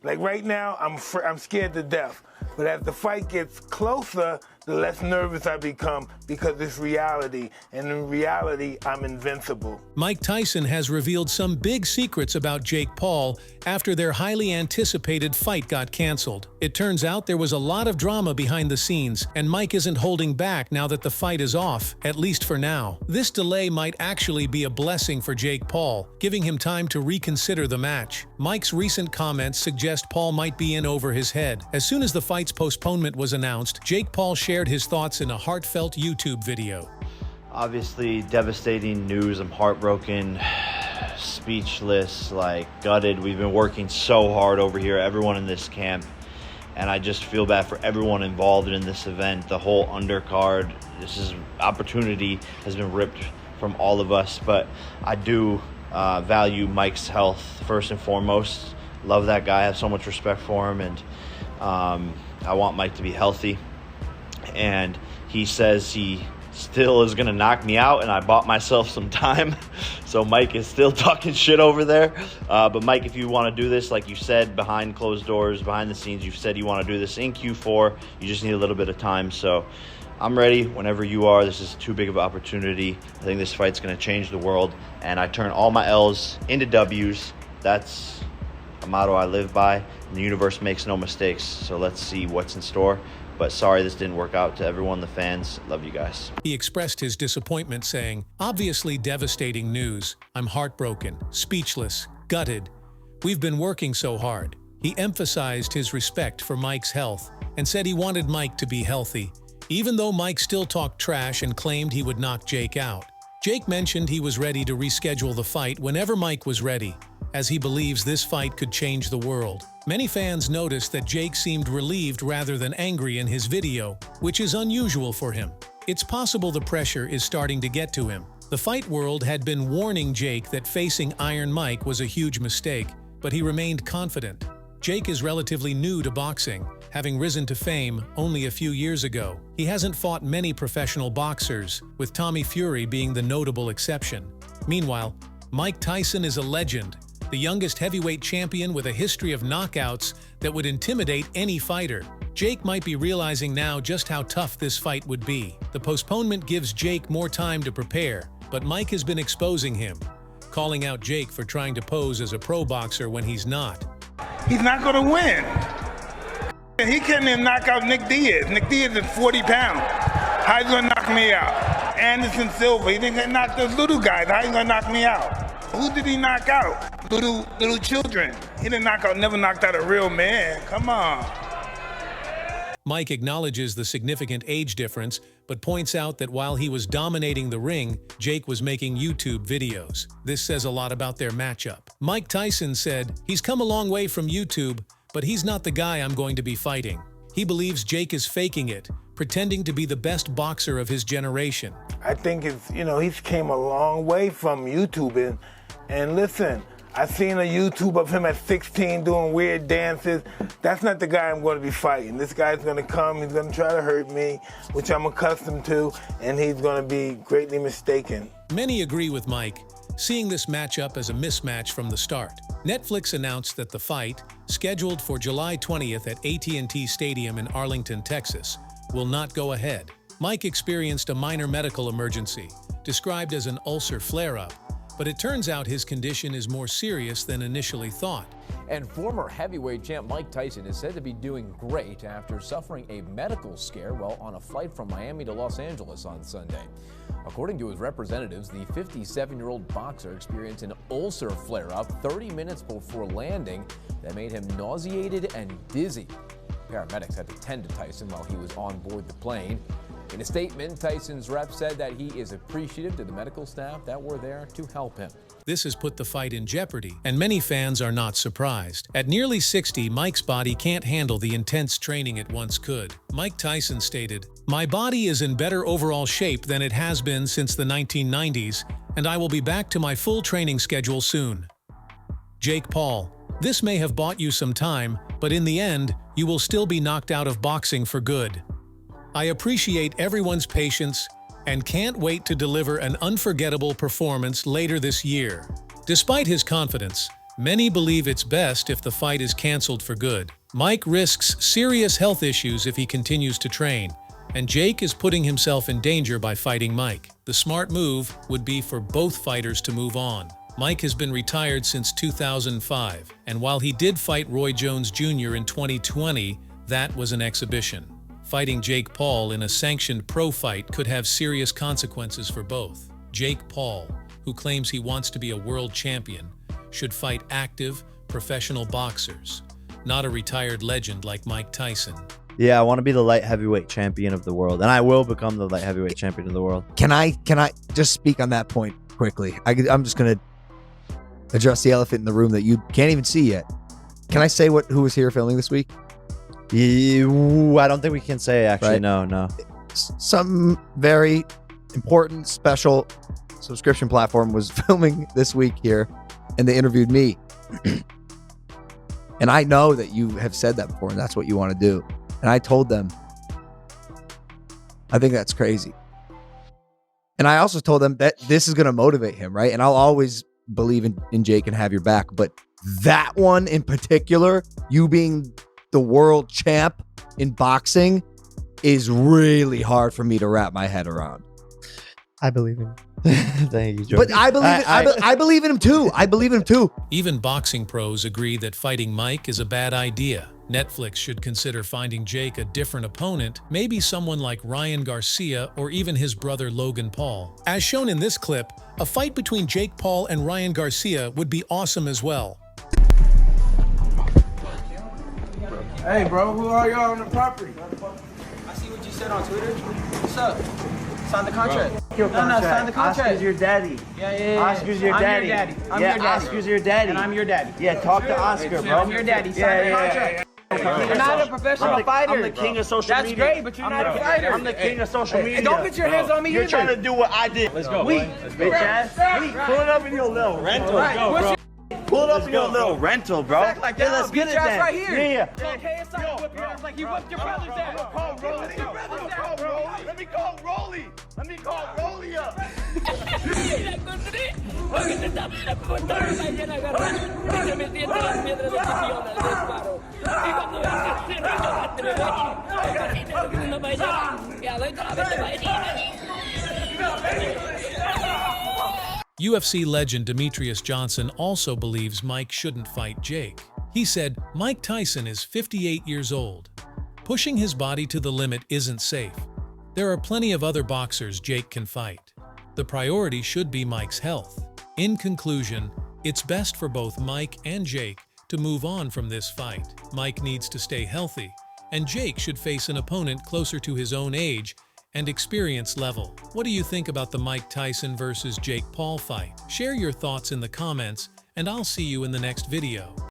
Like right now, I'm scared to death. But as the fight gets closer, the less nervous I become because it's reality. And in reality, I'm invincible. Mike Tyson has revealed some big secrets about Jake Paul after their highly anticipated fight got canceled. It turns out there was a lot of drama behind the scenes, and Mike isn't holding back now that the fight is off, at least for now. This delay might actually be a blessing for Jake Paul, giving him time to reconsider the match. Mike's recent comments suggest Paul might be in over his head. As soon as the fight's postponement was announced, Jake Paul shared his thoughts in a heartfelt YouTube video. Obviously, devastating news. I'm heartbroken, speechless, gutted. We've been working so hard over here, everyone in this camp, and I just feel bad for everyone involved in this event, the whole undercard. This opportunity has been ripped from all of us, but I do value Mike's health first and foremost. Love that guy, I have so much respect for him, and I want Mike to be healthy. And he says he still is going to knock me out, and I bought myself some time. So Mike is still talking shit over there. But Mike, if you want to do this, like you said, behind closed doors, behind the scenes, you've said you want to do this in Q4. You just need a little bit of time. So I'm ready whenever you are. This is too big of an opportunity. I think this fight's going to change the world. And I turn all my L's into W's. That's a motto I live by. And the universe makes no mistakes. So let's see what's in store. But sorry this didn't work out. To everyone, the fans, love you guys. He expressed his disappointment, saying, "Obviously devastating news. I'm heartbroken, speechless, gutted. We've been working so hard." He emphasized his respect for Mike's health and said he wanted Mike to be healthy, even though Mike still talked trash and claimed he would knock Jake out. Jake mentioned he was ready to reschedule the fight whenever Mike was ready, as he believes this fight could change the world. Many fans noticed that Jake seemed relieved rather than angry in his video, which is unusual for him. It's possible the pressure is starting to get to him. The fight world had been warning Jake that facing Iron Mike was a huge mistake, but he remained confident. Jake is relatively new to boxing, having risen to fame only a few years ago. He hasn't fought many professional boxers, with Tommy Fury being the notable exception. Meanwhile, Mike Tyson is a legend, the youngest heavyweight champion with a history of knockouts that would intimidate any fighter. Jake might be realizing now just how tough this fight would be. The postponement gives Jake more time to prepare, but Mike has been exposing him, calling out Jake for trying to pose as a pro boxer when he's not. He's not going to win. He can't even knock out Nick Diaz. Nick Diaz is 40 pounds. How you going to knock me out? Anderson Silva, he didn't knock those little guys. How you going to knock me out? Who did he knock out? Little children. He didn't never knocked out a real man. Come on. Mike acknowledges the significant age difference, but points out that while he was dominating the ring, Jake was making YouTube videos. This says a lot about their matchup. Mike Tyson said, "He's come a long way from YouTube, but he's not the guy I'm going to be fighting." He believes Jake is faking it, pretending to be the best boxer of his generation. I think he's came a long way from YouTube. And listen, I seen a YouTube of him at 16 doing weird dances. That's not the guy I'm going to be fighting. This guy's going to come, he's going to try to hurt me, which I'm accustomed to, and he's going to be greatly mistaken. Many agree with Mike, seeing this matchup as a mismatch from the start. Netflix announced that the fight, scheduled for July 20th at AT&T Stadium in Arlington, Texas, will not go ahead. Mike experienced a minor medical emergency, described as an ulcer flare-up, but it turns out his condition is more serious than initially thought. And former heavyweight champ Mike Tyson is said to be doing great after suffering a medical scare while on a flight from Miami to Los Angeles on Sunday. According to his representatives, the 57-year-old boxer experienced an ulcer flare-up 30 minutes before landing that made him nauseated and dizzy. Paramedics had to tend to Tyson while he was on board the plane. In a statement, Tyson's rep said that he is appreciative to the medical staff that were there to help him. This has put the fight in jeopardy, and many fans are not surprised. At nearly 60, Mike's body can't handle the intense training it once could. Mike Tyson stated, "My body is in better overall shape than it has been since the 1990s, and I will be back to my full training schedule soon." Jake Paul, this may have bought you some time, but in the end, you will still be knocked out of boxing for good. I appreciate everyone's patience and can't wait to deliver an unforgettable performance later this year. Despite his confidence, Many believe it's best if the fight is canceled for good. Mike risks serious health issues if he continues to train, and Jake is putting himself in danger by fighting Mike. The smart move would be for both fighters to move on. Mike has been retired since 2005, and while he did fight Roy Jones Jr. in 2020, that was an exhibition. Fighting Jake Paul in a sanctioned pro fight could have serious consequences for both. Jake Paul, who claims he wants to be a world champion, should fight active, professional boxers, not a retired legend like Mike Tyson. Yeah, I want to be the light heavyweight champion of the world, and I will become the light heavyweight champion of the world. Can I just speak on that point quickly? I'm just going to address the elephant in the room that you can't even see yet. Can I say who was here filming this week? I don't think we can say, actually. Right. No. Some very important, special subscription platform was filming this week here, and they interviewed me. And I know that you have said that before, and that's what you want to do. And I told them, I think that's crazy. And I also told them that this is going to motivate him, right? And I'll always believe in Jake and have your back. But that one in particular, you being the world champ in boxing, is really hard for me to wrap my head around. I believe in Thank you, Joe. But I believe in him too. I believe in him too. Even boxing pros agree that fighting Mike is a bad idea. Netflix should consider finding Jake a different opponent, maybe someone like Ryan Garcia or even his brother Logan Paul. As shown in this clip, a fight between Jake Paul and Ryan Garcia would be awesome as well. Hey, bro, who are y'all on the property? I see what you said on Twitter. What's up? Sign the contract. No, sign the contract. Oscar's your daddy. Yeah. Oscar's your daddy. I'm your daddy. Oscar's your daddy. And I'm your daddy. Yeah, talk to Oscar, bro. I'm your daddy. Sign the contract. You're not a professional fighter. I'm the king of social media. That's great, but you're not a fighter. I'm the king of social media. And don't put your hands on me You're either. trying to do what I did. Let's go, bitch ass. Pull it up in your little rental. Right. Pull it up in your little rental, bro. Act like that. Let's get it then. Right here. Yeah. Okay, it's not whip your ass like you whipped your brother's ass. Let me call Rolly. Let me call Rolly up. UFC legend Demetrius Johnson also believes Mike shouldn't fight Jake. He said, "Mike Tyson is 58 years old. Pushing his body to the limit isn't safe. There are plenty of other boxers Jake can fight. The priority should be Mike's health." In conclusion, it's best for both Mike and Jake to move on from this fight. Mike needs to stay healthy, and Jake should face an opponent closer to his own age and experience level. What do you think about the Mike Tyson versus Jake Paul fight? Share your thoughts in the comments, and I'll see you in the next video.